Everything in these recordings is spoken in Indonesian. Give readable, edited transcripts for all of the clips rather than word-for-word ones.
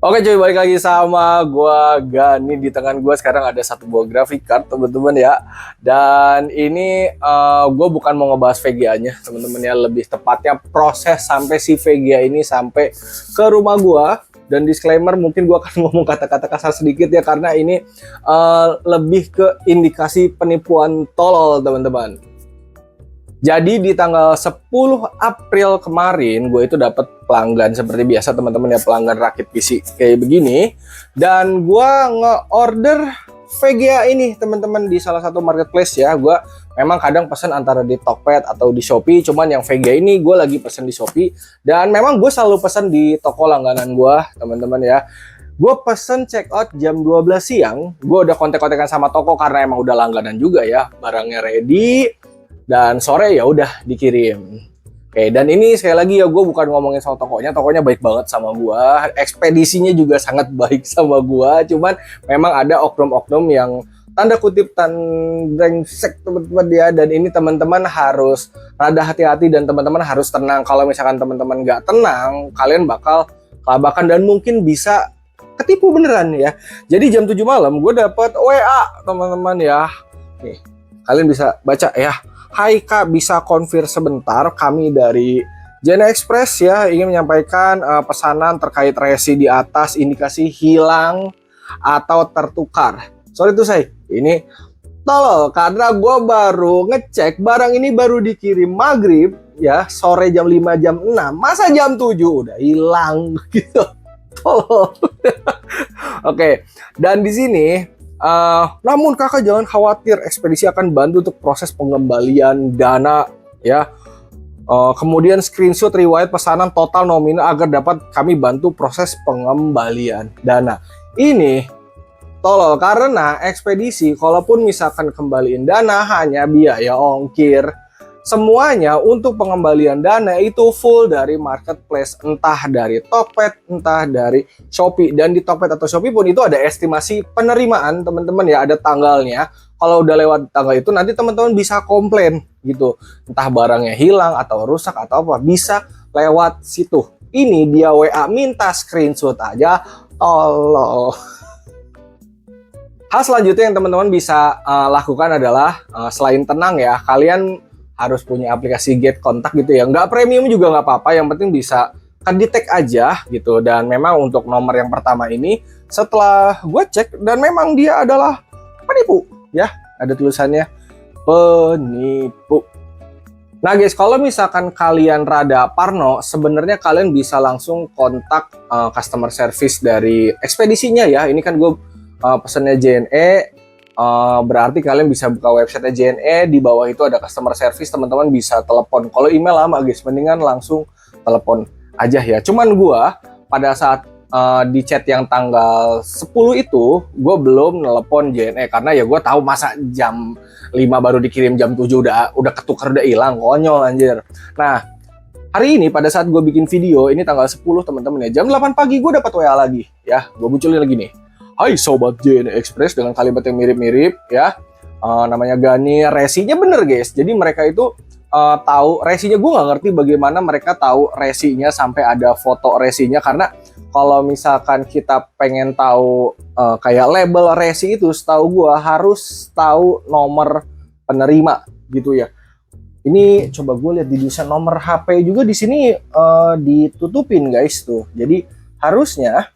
Oke cuy, balik lagi sama gua Gani. Di tangan gua sekarang ada satu buah graphic card teman-teman ya. Dan ini gua bukan mau ngebahas VGA-nya teman-teman ya, lebih tepatnya proses sampai si VGA ini sampai ke rumah gua. Dan disclaimer, mungkin gua akan ngomong kata-kata kasar sedikit ya, karena ini lebih ke indikasi penipuan tolol teman-teman. Jadi di tanggal 10 April kemarin gue itu dapat pelanggan seperti biasa teman-teman ya, pelanggan rakit PC kayak begini, dan gue nge-order VGA ini teman-teman di salah satu marketplace ya. Gue memang kadang pesan antara di Tokped atau di Shopee, cuman yang VGA ini gue lagi pesan di Shopee, dan memang gue selalu pesan di toko langganan gue teman-teman ya. Gue pesen check out jam 12 siang, gue udah kontak-kontakan sama toko karena emang udah langganan juga ya, barangnya ready. Dan sore ya udah dikirim. Oke, dan ini sekali lagi ya, gue bukan ngomongin soal tokonya baik banget sama gue, ekspedisinya juga sangat baik sama gue, cuman memang ada oknum-oknum yang tanda kutip brengsek teman-teman ya, dan ini teman-teman harus rada hati-hati dan teman-teman harus tenang. Kalau misalkan teman-teman nggak tenang, kalian bakal kelabakan dan mungkin bisa ketipu beneran ya. Jadi jam 7 malam gue dapat WA teman-teman ya. Nih, kalian bisa baca ya. Hai Kak, bisa konfir sebentar, kami dari JNE Express ya, ingin menyampaikan pesanan terkait resi di atas indikasi hilang atau tertukar. Sorry tuh saya, ini tolol karena gue baru ngecek barang ini baru dikirim maghrib ya, sore jam 5 jam 6, masa jam 7 udah hilang gitu. Tolol. Oke, dan di sini namun kakak jangan khawatir, ekspedisi akan bantu untuk proses pengembalian dana ya. Kemudian screenshot riwayat pesanan total nominal agar dapat kami bantu proses pengembalian dana. Ini tolol karena ekspedisi kalaupun misalkan kembaliin dana hanya biaya ongkir, semuanya untuk pengembalian dana itu full dari marketplace, entah dari Tokped, entah dari Shopee. Dan di Tokped atau Shopee pun itu ada estimasi penerimaan teman-teman ya, ada tanggalnya. Kalau udah lewat tanggal itu nanti teman-teman bisa komplain gitu, entah barangnya hilang atau rusak atau apa, bisa lewat situ. Ini dia WA minta screenshot aja, tolol. Hal selanjutnya yang teman-teman bisa lakukan adalah selain tenang ya, kalian harus punya aplikasi Get Kontak gitu ya. Nggak premium juga nggak apa-apa, yang penting bisa kedetek aja gitu. Dan memang untuk nomor yang pertama ini, setelah gue cek, dan memang dia adalah penipu ya, ada tulisannya penipu. Nah guys, kalau misalkan kalian rada parno, sebenarnya kalian bisa langsung kontak customer service dari ekspedisinya ya. Ini kan gue pesannya JNE, berarti kalian bisa buka website JNE, di bawah itu ada customer service, teman-teman bisa telepon. Kalau email lama guys, mendingan langsung telepon aja ya. Cuman gua pada saat di chat yang tanggal 10 itu, gue belum nelpon JNE karena ya gue tahu masa jam 5 baru dikirim jam 7 udah ketukar, udah hilang, konyol anjir. Nah, hari ini pada saat gue bikin video ini tanggal 10 teman-teman ya, jam 8 pagi gue dapat WA lagi ya. Gue munculin lagi nih. Hai sobat JNE Express, dengan kalimat yang mirip-mirip ya, namanya Gani, resinya bener guys. Jadi mereka itu tahu resinya. Gue nggak ngerti bagaimana mereka tahu resinya sampai ada foto resinya, karena kalau misalkan kita pengen tahu kayak label resi itu, setahu gue harus tahu nomor penerima gitu ya. Ini coba gue lihat di desain nomor HP juga di sini ditutupin guys tuh. Jadi harusnya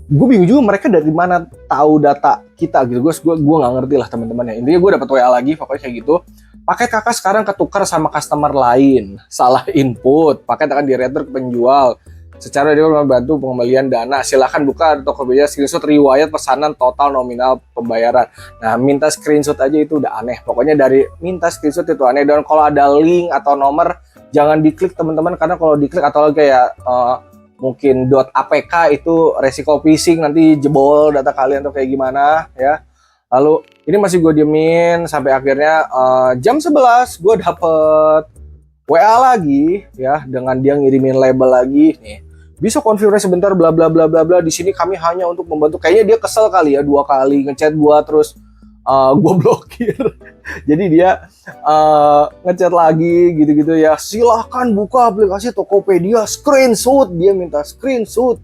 gue bingung juga mereka dari mana tahu data kita gitu. Gue nggak ngerti lah teman-teman ya. Intinya gue dapat WA lagi pokoknya kayak gitu. Paket kakak sekarang ketukar sama customer lain, salah input, paket akan diretur ke penjual. Secara dia membantu pengembalian dana. Silahkan buka Tokopedia, screenshot riwayat pesanan total nominal pembayaran. Nah, minta screenshot aja itu udah aneh. Pokoknya dari minta screenshot itu aneh. Dan kalau ada link atau nomor, jangan diklik teman-teman, karena kalau diklik atau kayak mungkin .apk itu resiko phishing, nanti jebol data kalian atau kayak gimana ya. Lalu ini masih gue diemin sampai akhirnya jam 11 gue dapet WA lagi ya, dengan dia ngirimin label lagi nih. Bisa konfirmasi sebentar bla bla bla bla bla. Di sini kami hanya untuk membantu. Kayaknya dia kesel kali ya, 2 kali ngechat gue terus gue blokir. Jadi dia ngechat lagi gitu-gitu ya, silahkan buka aplikasi Tokopedia, screenshot, dia minta screenshot,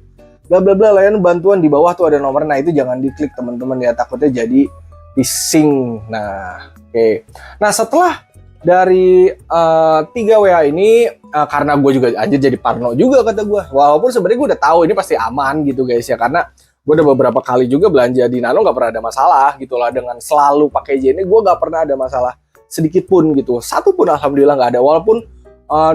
bla bla bla, layanan bantuan di bawah tuh ada nomor. Nah itu jangan diklik teman-teman ya, takutnya jadi phishing. Nah oke. Nah setelah dari 3 WA ini, karena gue juga anjir jadi parno juga kata gue, walaupun sebenarnya gue udah tahu ini pasti aman gitu guys ya, karena gue udah beberapa kali juga belanja di Nano nggak pernah ada masalah gitu lah, dengan selalu pakai JNE gue nggak pernah ada masalah sedikit pun gitu, satu pun alhamdulillah nggak ada. Walaupun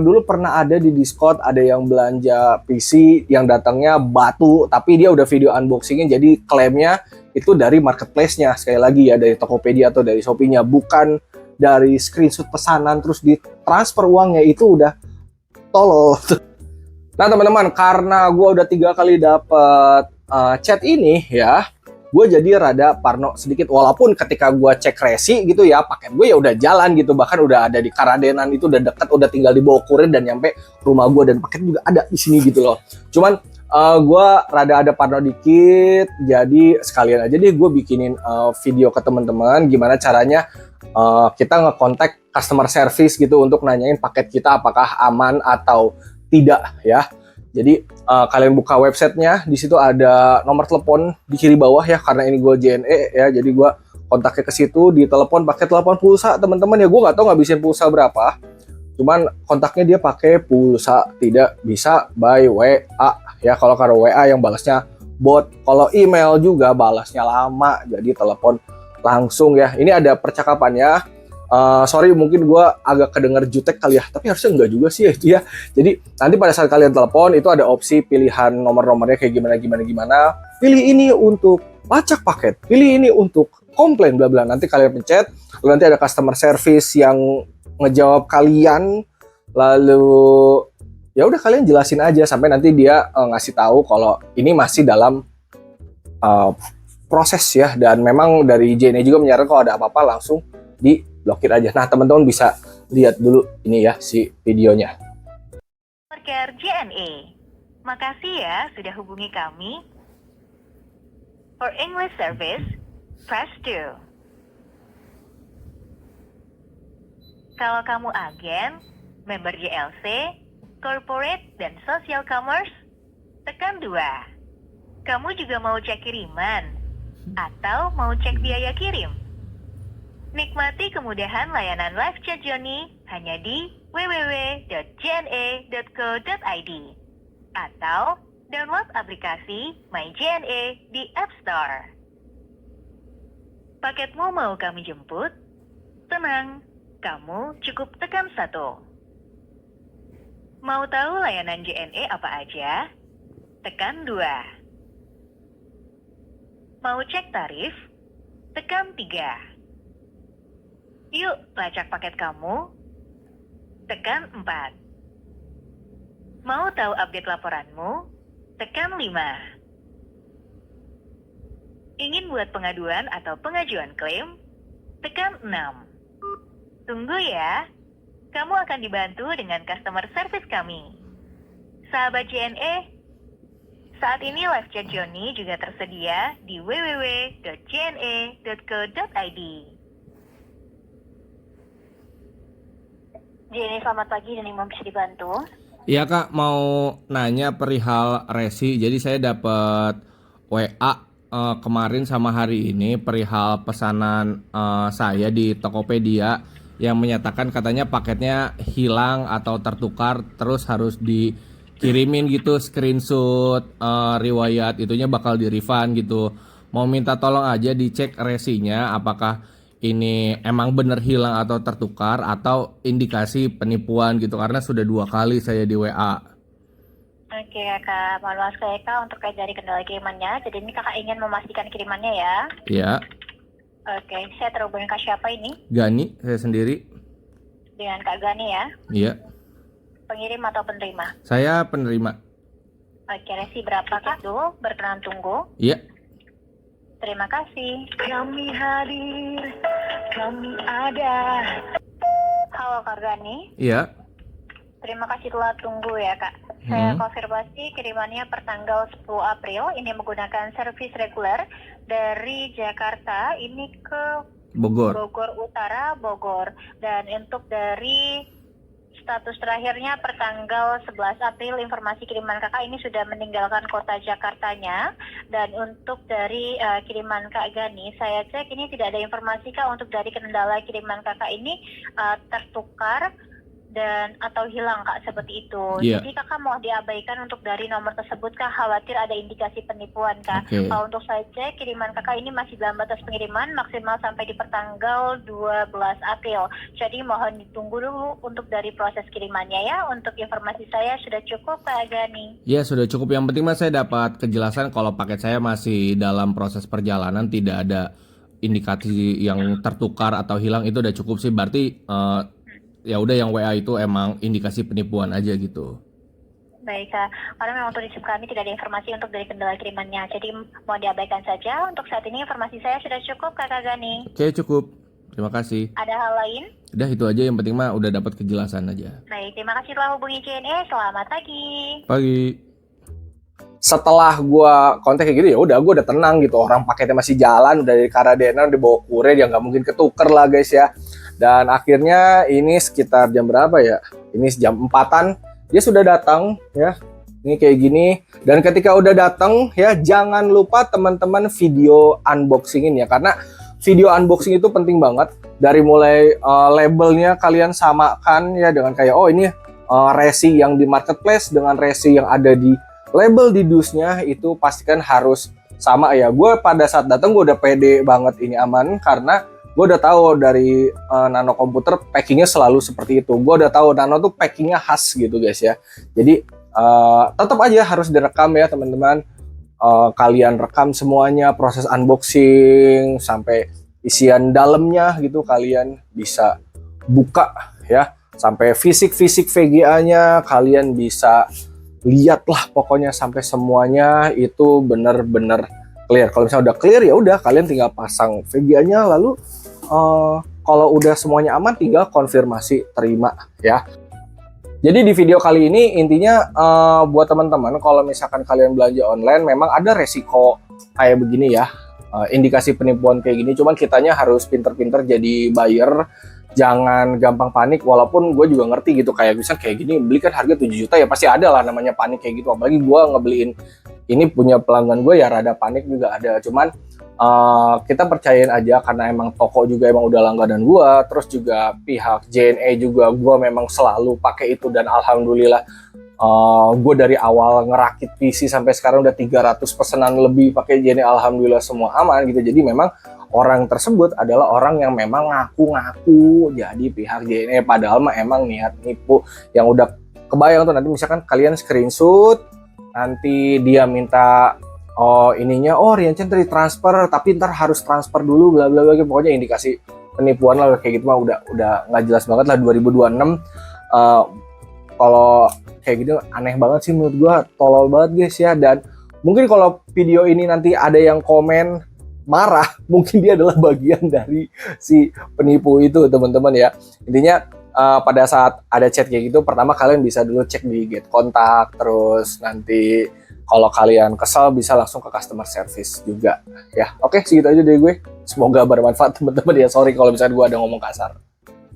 dulu pernah ada di Discord ada yang belanja PC yang datangnya batu, tapi dia udah video unboxingnya, jadi klaimnya itu dari marketplace-nya, sekali lagi ya dari Tokopedia atau dari Shopee-nya, bukan dari screenshot pesanan terus ditransfer uangnya, itu udah tolol. Nah teman-teman, karena gue udah 3 kali dapet chat ini ya, gue jadi rada parno sedikit. Walaupun ketika gue cek resi gitu ya, paket gue ya udah jalan gitu, bahkan udah ada di Karadenan, itu udah deket, udah tinggal dibawa kurir dan nyampe rumah gue, dan paket juga ada di sini gitu loh. Cuman gue rada ada parno dikit, jadi sekalian aja deh gue bikinin video ke teman-teman gimana caranya kita ngekontak customer service gitu untuk nanyain paket kita apakah aman atau tidak ya. Jadi kalian buka websitenya, di situ ada nomor telepon di kiri bawah ya, karena ini gue JNE ya, jadi gue kontaknya ke situ, di telepon pakai telepon pulsa teman-teman ya. Gue nggak tahu ngabisin pulsa berapa, cuman kontaknya dia pakai pulsa, tidak bisa by WA ya. Kalau WA yang balasnya bot, kalau email juga balasnya lama, jadi telepon langsung ya. Ini ada percakapannya. Sorry mungkin gue agak kedenger jutek kali ya, tapi harusnya enggak juga sih ya itu ya. Jadi nanti pada saat kalian telepon itu ada opsi pilihan nomor-nomornya kayak gimana. Pilih ini untuk lacak paket, pilih ini untuk komplain bla bla. Nanti kalian pencet, lalu nanti ada customer service yang ngejawab kalian, lalu ya udah kalian jelasin aja sampai nanti dia ngasih tahu kalau ini masih dalam proses ya. Dan memang dari JNE juga menyarankan kalau ada apa-apa langsung diblokir aja. Nah teman-teman bisa lihat dulu ini ya si videonya. Care JNE, makasih ya sudah hubungi kami. For English service, press 2. Kalau kamu agen, member JLC, corporate, dan social commerce, tekan 2. Kamu juga mau cek kiriman atau mau cek biaya kirim? Nikmati kemudahan layanan live chat Johnny hanya di www.jne.co.id atau download aplikasi My JNE di App Store. Paketmu mau kami jemput? Tenang, kamu cukup tekan 1. Mau tahu layanan JNE apa aja? Tekan 2. Mau cek tarif? Tekan 3. Yuk, lacak paket kamu. Tekan 4. Mau tahu update laporanmu? Tekan 5. Ingin buat pengaduan atau pengajuan klaim? Tekan 6. Tunggu ya, kamu akan dibantu dengan customer service kami. Sahabat JNE, saat ini live chat Johnny juga tersedia di www.jne.co.id. JNE, selamat pagi dan Imam, bisa dibantu? Iya kak, mau nanya perihal resi. Jadi saya dapat WA kemarin sama hari ini perihal pesanan saya di Tokopedia yang menyatakan katanya paketnya hilang atau tertukar, terus harus dikirimin gitu screenshot riwayat itunya bakal di refund gitu. Mau minta tolong aja dicek resinya apakah ini emang bener hilang atau tertukar atau indikasi penipuan gitu, karena sudah 2 kali saya di WA. Oke kakak, mohon maaf sekali kak untuk dari kendala kirimannya. Jadi ini kakak ingin memastikan kirimannya ya? Iya. Oke, saya terhubung dengan siapa ini? Gani, saya sendiri. Dengan Kak Gani ya? Iya. Pengirim atau penerima? Saya penerima. Oke, resi berapa kak? Tuh, berkenan tunggu. Iya. Terima kasih. Kami hadir, kami ada. Halo Kak Gani. Iya. Terima kasih telah tunggu ya kak. Saya konfirmasi kirimannya per tanggal 10 April. Ini menggunakan servis reguler dari Jakarta. Ini ke Bogor. Bogor Utara, Bogor. Dan untuk dari status terakhirnya pertanggal 11 April informasi kiriman kakak ini sudah meninggalkan kota Jakartanya. Dan untuk dari kiriman Kak Gani, saya cek ini tidak ada informasi Kak untuk dari kendala kiriman kakak ini tertukar dan atau hilang Kak, seperti itu. Iya. Jadi kakak mau diabaikan untuk dari nomor tersebut Kak, khawatir ada indikasi penipuan Kak. Oke. Kalau untuk saya cek kiriman kakak ini masih dalam batas pengiriman maksimal sampai di pertanggal 12 April. Jadi mohon ditunggu dulu untuk dari proses kirimannya ya. Untuk informasi saya sudah cukup Kak Gani. Ya sudah cukup, yang penting mas saya dapat kejelasan kalau paket saya masih dalam proses perjalanan, tidak ada indikasi yang tertukar atau hilang, itu udah cukup sih. Berarti ya udah, yang WA itu emang indikasi penipuan aja gitu. Baik Kak, karena memang untuk di SIM kami tidak ada informasi untuk dari kendala kirimannya. Jadi mau diabaikan saja. Untuk saat ini informasi saya sudah cukup Kak Gani. Oke, cukup. Terima kasih. Ada hal lain? Udah itu aja, yang penting mah udah dapat kejelasan aja. Baik, terima kasih telah hubungi JNE. Selamat pagi. Pagi. Setelah gua kontak kayak gitu, ya udah gua udah tenang gitu. Orang paketnya masih jalan, udah dari Karadena dibawa kurir, ya nggak mungkin ketuker lah guys ya. Dan akhirnya ini sekitar jam berapa ya? Ini jam 4-an dia sudah datang ya. Ini kayak gini. Dan ketika udah datang ya, jangan lupa teman-teman video unboxingin ya, karena video unboxing itu penting banget. Dari mulai labelnya kalian samakan ya dengan kayak oh ini resi yang di marketplace dengan resi yang ada di label di dusnya, itu pastikan harus sama ya. Gue pada saat datang gue udah pede banget ini aman, karena gue udah tahu dari Nano Komputer packingnya selalu seperti itu. Gue udah tahu Nano tuh packingnya khas gitu guys ya. Jadi tetap aja harus direkam ya teman-teman. Kalian rekam semuanya, proses unboxing sampai isian dalamnya gitu, kalian bisa buka ya. Sampai fisik VGA-nya kalian bisa lihat lah, pokoknya sampai semuanya itu benar-benar clear. Kalau misalnya udah clear ya udah, kalian tinggal pasang VGA-nya, lalu kalau udah semuanya aman tinggal konfirmasi terima ya. Jadi di video kali ini intinya buat teman-teman, kalau misalkan kalian belanja online memang ada resiko kayak begini ya, indikasi penipuan kayak gini. Cuman kitanya harus pinter-pinter jadi buyer, jangan gampang panik. Walaupun gue juga ngerti gitu, kayak bisa kayak gini beli kan harga 7 juta ya, pasti ada lah namanya panik kayak gitu. Apalagi gue ngebeliin ini punya pelanggan gue ya, rada panik juga ada. Cuman kita percayain aja, karena emang toko juga emang udah langganan gue. Terus juga pihak JNE juga gue memang selalu pakai itu, dan alhamdulillah gue dari awal ngerakit PC sampai sekarang udah 300 pesanan lebih pakai JNE, alhamdulillah semua aman gitu. Jadi memang orang tersebut adalah orang yang memang ngaku-ngaku jadi pihak JNE, padahal mah emang niat nipu. Yang udah kebayang tuh nanti misalkan kalian screenshot, nanti dia minta ininya, Rian Chen tadi transfer tapi ntar harus transfer dulu bla bla bla, pokoknya indikasi penipuan lah kayak gitu mah udah nggak jelas banget lah 2026. Kalau kayak gitu aneh banget sih menurut gua, tolol banget guys ya. Dan mungkin kalau video ini nanti ada yang komen marah, mungkin dia adalah bagian dari si penipu itu teman-teman ya. Intinya pada saat ada chat kayak gitu, pertama kalian bisa dulu cek di get kontak, terus nanti kalau kalian kesal bisa langsung ke customer service juga ya. Oke, segitu aja dari gue. Semoga bermanfaat teman-teman ya. Sorry kalau misalnya gue ada ngomong kasar.